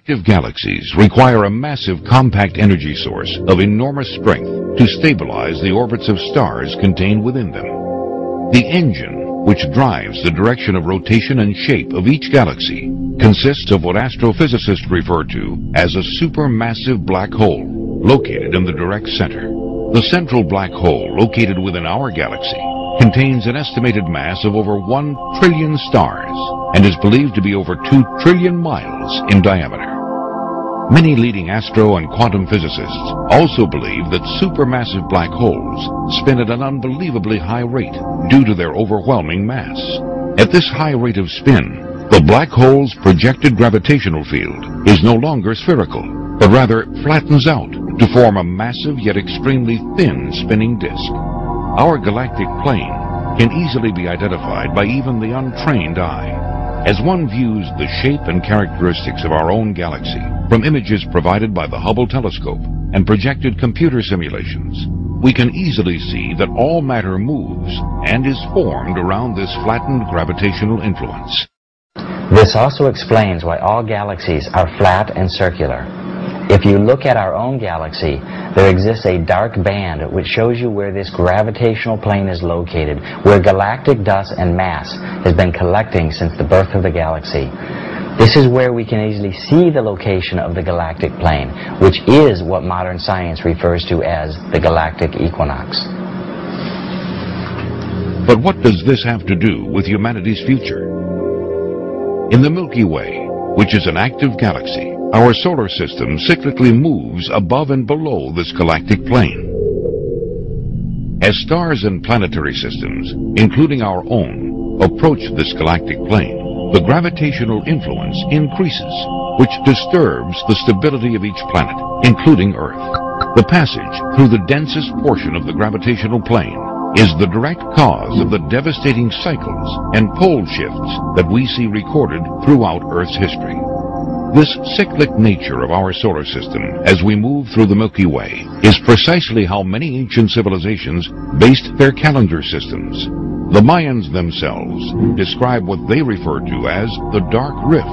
active galaxies require a massive compact energy source of enormous strength to stabilize the orbits of stars contained within them. The engine, which drives the direction of rotation and shape of each galaxy, consists of what astrophysicists refer to as a supermassive black hole, located in the direct center. The central black hole, located within our galaxy, contains an estimated mass of over 1 trillion stars and is believed to be over 2 trillion miles in diameter. Many leading astro and quantum physicists also believe that supermassive black holes spin at an unbelievably high rate due to their overwhelming mass. At this high rate of spin, the black hole's projected gravitational field is no longer spherical, but rather flattens out to form a massive yet extremely thin spinning disk. Our galactic plane can easily be identified by even the untrained eye. As one views the shape and characteristics of our own galaxy from images provided by the Hubble telescope and projected computer simulations, we can easily see that all matter moves and is formed around this flattened gravitational influence. This also explains why all galaxies are flat and circular. If you look at our own galaxy, there exists a dark band which shows you where this gravitational plane is located, where galactic dust and mass has been collecting since the birth of the galaxy. This is where we can easily see the location of the galactic plane, which is what modern science refers to as the galactic equinox. But what does this have to do with humanity's future? In the Milky Way, which is an active galaxy, our solar system cyclically moves above and below this galactic plane. As stars and planetary systems, including our own, approach this galactic plane, the gravitational influence increases, which disturbs the stability of each planet, including Earth. The passage through the densest portion of the gravitational plane is the direct cause of the devastating cycles and pole shifts that we see recorded throughout Earth's history. This cyclic nature of our solar system as we move through the Milky Way is precisely how many ancient civilizations based their calendar systems. The Mayans themselves describe what they refer to as the dark rift,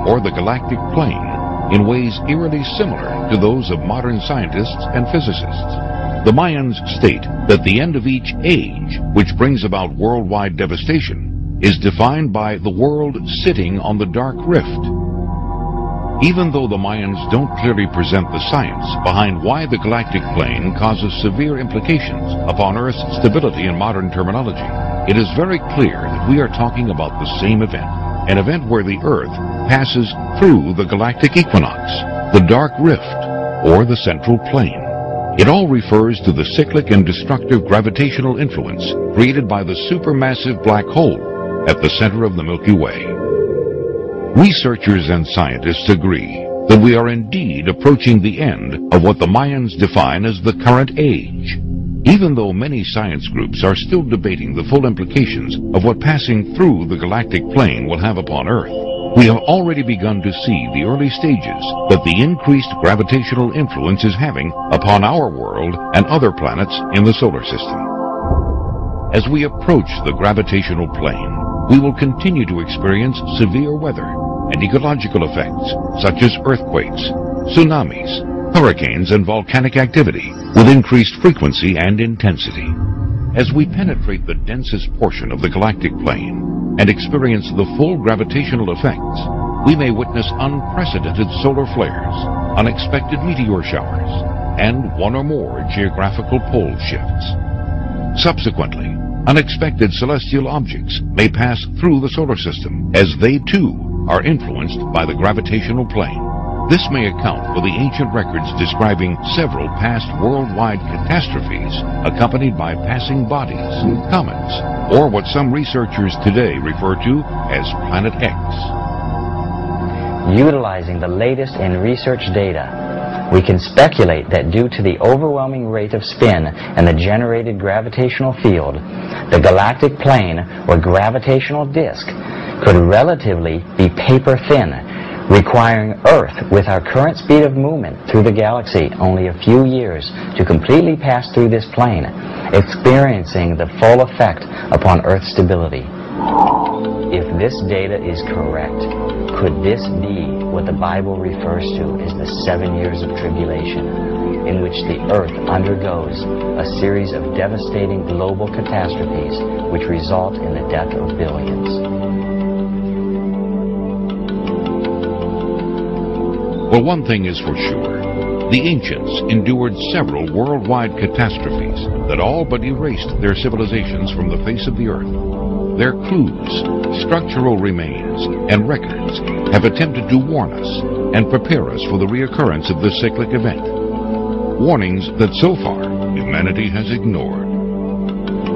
or the galactic plane, in ways eerily similar to those of modern scientists and physicists. The Mayans state that the end of each age, which brings about worldwide devastation, is defined by the world sitting on the dark rift. Even though the Mayans don't clearly present the science behind why the galactic plane causes severe implications upon Earth's stability in modern terminology, it is very clear that we are talking about the same event, an event where the Earth passes through the galactic equinox, the dark rift, or the central plane. It all refers to the cyclic and destructive gravitational influence created by the supermassive black hole at the center of the Milky Way. Researchers and scientists agree that we are indeed approaching the end of what the Mayans define as the current age. Even though many science groups are still debating the full implications of what passing through the galactic plane will have upon Earth, we have already begun to see the early stages that the increased gravitational influence is having upon our world and other planets in the solar system. As we approach the gravitational plane, we will continue to experience severe weather and ecological effects such as earthquakes, tsunamis, hurricanes, and volcanic activity with increased frequency and intensity. As we penetrate the densest portion of the galactic plane and experience the full gravitational effects, we may witness unprecedented solar flares, unexpected meteor showers, and one or more geographical pole shifts. Subsequently, unexpected celestial objects may pass through the solar system as they too are influenced by the gravitational plane. This may account for the ancient records describing several past worldwide catastrophes accompanied by passing bodies, comets, or what some researchers today refer to as Planet X. Utilizing the latest in research data, we can speculate that due to the overwhelming rate of spin and the generated gravitational field, the galactic plane or gravitational disk could relatively be paper thin, requiring Earth with our current speed of movement through the galaxy only a few years to completely pass through this plane, experiencing the full effect upon Earth's stability. If this data is correct, could this be what the Bible refers to as the 7 years of tribulation, in which the earth undergoes a series of devastating global catastrophes which result in the death of billions. Well, one thing is for sure. The ancients endured several worldwide catastrophes that all but erased their civilizations from the face of the earth. Their clues, structural remains, and records have attempted to warn us and prepare us for the reoccurrence of this cyclic event. Warnings that so far humanity has ignored.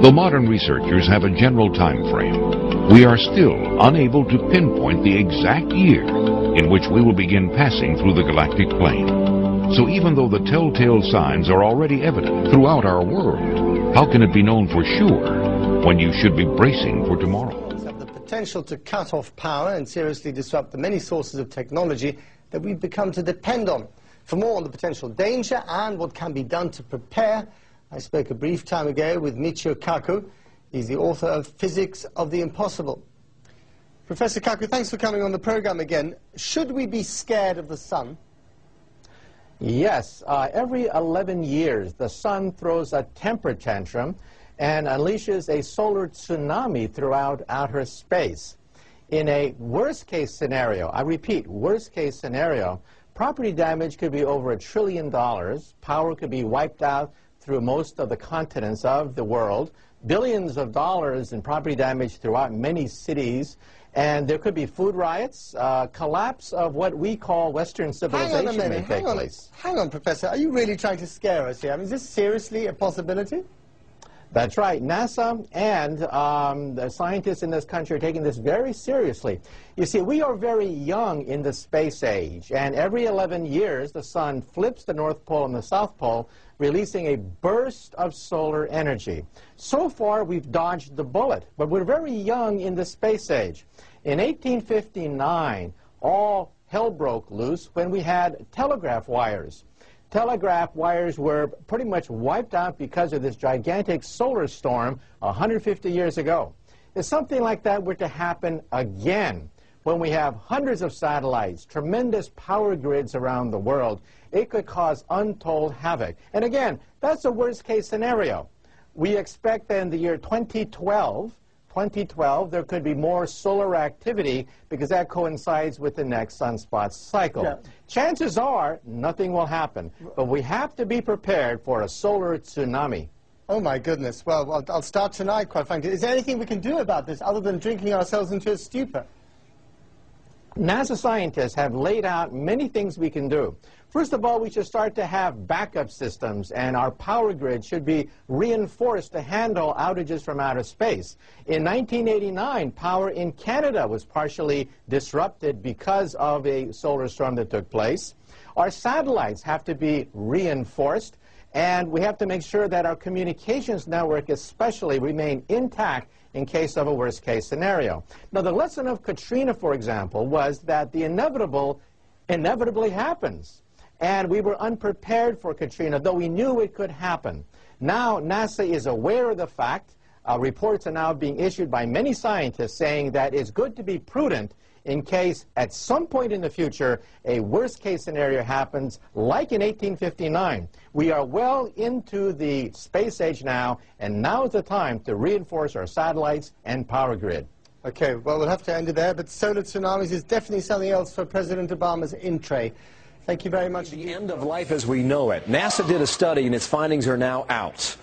Though modern researchers have a general time frame, we are still unable to pinpoint the exact year in which we will begin passing through the galactic plane. So even though the telltale signs are already evident throughout our world, how can it be known for sure when you should be bracing for tomorrow? Have the potential to cut off power and seriously disrupt the many sources of technology that we've become to depend on. For more on the potential danger and what can be done to prepare, I spoke a brief time ago with Michio Kaku. He's the author of Physics of the Impossible. Professor Kaku, thanks for coming on the program again. Should we be scared of the sun? Yes, every 11 years the sun throws a temper tantrum and unleashes a solar tsunami throughout outer space. In a worst-case scenario, I repeat, worst-case scenario, property damage could be over $1 trillion, power could be wiped out through most of the continents of the world, billions of dollars in property damage throughout many cities, and there could be food riots, collapse of what we call Western civilization may take place. Hang on, Professor. Are you really trying to scare us here? I mean, is this seriously a possibility? That's right. NASA and the scientists in this country are taking this very seriously. You see, we are very young in the space age, and every 11 years the sun flips the North Pole and the South Pole, releasing a burst of solar energy. So far, we've dodged the bullet, but we're very young in the space age. In 1859, all hell broke loose when we had telegraph wires. Telegraph wires were pretty much wiped out because of this gigantic solar storm 150 years ago. If something like that were to happen again, when we have hundreds of satellites, tremendous power grids around the world, it could cause untold havoc. And again, that's a worst-case scenario. We expect that in the year 2012, there could be more solar activity because that coincides with the next sunspot cycle. Yeah. Chances are nothing will happen, but we have to be prepared for a solar tsunami. Oh my goodness. Well, I'll start tonight, quite frankly. Is there anything we can do about this other than drinking ourselves into a stupor? NASA scientists have laid out many things we can do. First of all, we should start to have backup systems, and our power grid should be reinforced to handle outages from outer space. In 1989, power in Canada was partially disrupted because of a solar storm that took place. Our satellites have to be reinforced, and we have to make sure that our communications network especially remain intact in case of a worst-case scenario. Now, the lesson of Katrina, for example, was that the inevitable inevitably happens. And we were unprepared for Katrina, though we knew it could happen. Now, NASA is aware of the fact. Reports are now being issued by many scientists saying that it's good to be prudent in case at some point in the future a worst-case scenario happens, like in 1859. We are well into the space age now, and now is the time to reinforce our satellites and power grid. Okay, well, we'll have to end it there, but solar tsunamis is definitely something else for President Obama's in-tray. Thank you very much. The end of life as we know it. NASA did a study, and its findings are now out.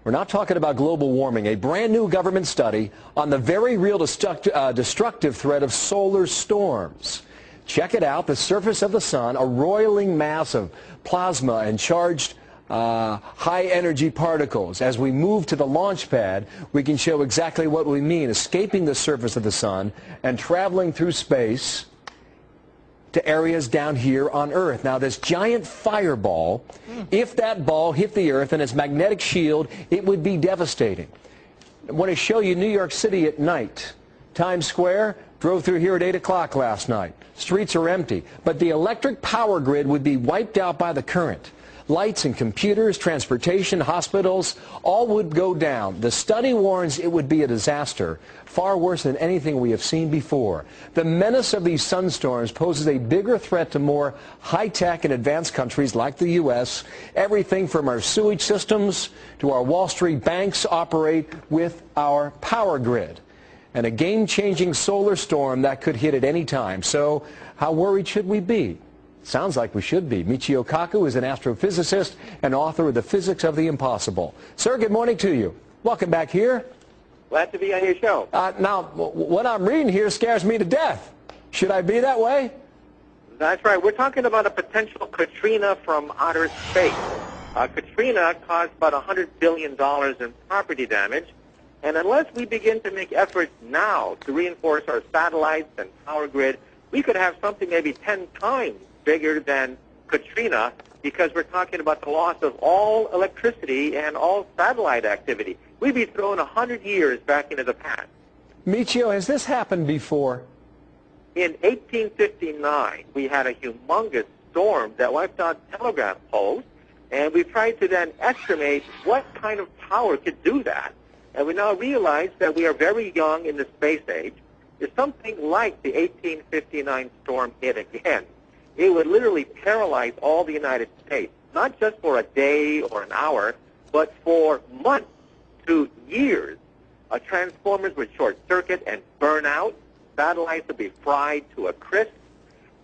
We're not talking about global warming, a brand new government study on the very real destructive threat of solar storms. Check it out, the surface of the sun, a roiling mass of plasma and charged high-energy particles. As we move to the launch pad, we can show exactly what we mean, escaping the surface of the sun and traveling through space to areas down here on Earth. Now, this giant fireball, if that ball hit the Earth and its magnetic shield, it would be devastating. I want to show you New York City at night. Times Square, drove through here at 8 o'clock last night. Streets are empty, but the electric power grid would be wiped out by the current. Lights and computers, transportation, hospitals, all would go down. The study warns it would be a disaster, far worse than anything we have seen before. The menace of these sunstorms poses a bigger threat to more high-tech and advanced countries like the U.S. Everything from our sewage systems to our Wall Street banks operate with our power grid. And a game-changing solar storm that could hit at any time. So how worried should we be? Sounds like we should be. Michio Kaku is an astrophysicist and author of The Physics of the Impossible. Sir, good morning to you. Welcome back here. Glad to be on your show. Now, what I'm reading here scares me to death. Should I be that way? That's right. We're talking about a potential Katrina from outer space. Katrina caused about $100 billion in property damage. And unless we begin to make efforts now to reinforce our satellites and power grid, we could have something maybe 10 times bigger than Katrina, because we're talking about the loss of all electricity and all satellite activity. We'd be thrown 100 years back into the past. Michio, has this happened before? In 1859, we had a humongous storm that wiped out telegraph poles, and we tried to then estimate what kind of power could do that. And we now realize that we are very young in the space age. If something like the 1859 storm hit again, it would literally paralyze all the United States, not just for a day or an hour, but for months to years. Transformers would short circuit and burn out. Satellites would be fried to a crisp.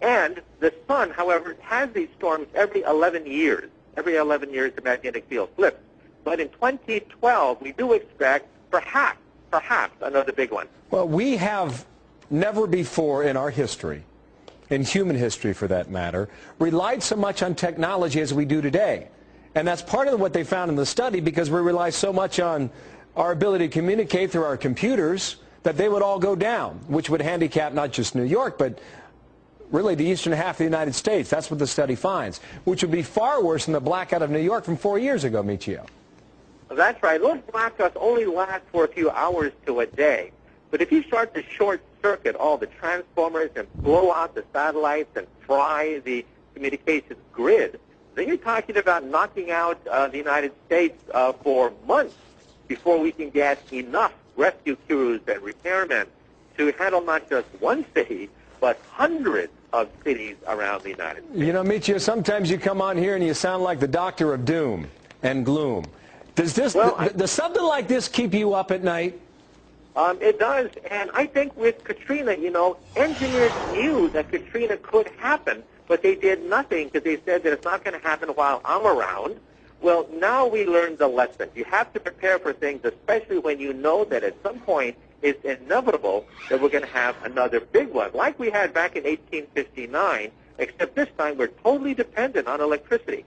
And the sun, however, has these storms every 11 years. Every 11 years, the magnetic field flips. But in 2012, we do expect perhaps another big one. Well, we have never before in our history, in human history for that matter, relied so much on technology as we do today. And that's part of what they found in the study, because we rely so much on our ability to communicate through our computers that they would all go down, which would handicap not just New York, but really the eastern half of the United States. That's what the study finds, which would be far worse than the blackout of New York from 4 years ago, Michio. That's right. Those blackouts only last for a few hours to a day. But if you start to short circuit all the transformers and blow out the satellites and fry the communications grid, then you're talking about knocking out the United States for months before we can get enough rescue crews and repairmen to handle not just one city, but hundreds of cities around the United States. You know, Michio, sometimes you come on here and you sound like the doctor of doom and gloom. Does something like this keep you up at night? It does, and I think with Katrina, you know, engineers knew that Katrina could happen, but they did nothing because they said that it's not going to happen while I'm around. Well, now we learned the lesson. You have to prepare for things, especially when you know that at some point it's inevitable that we're going to have another big one, like we had back in 1859, except this time we're totally dependent on electricity.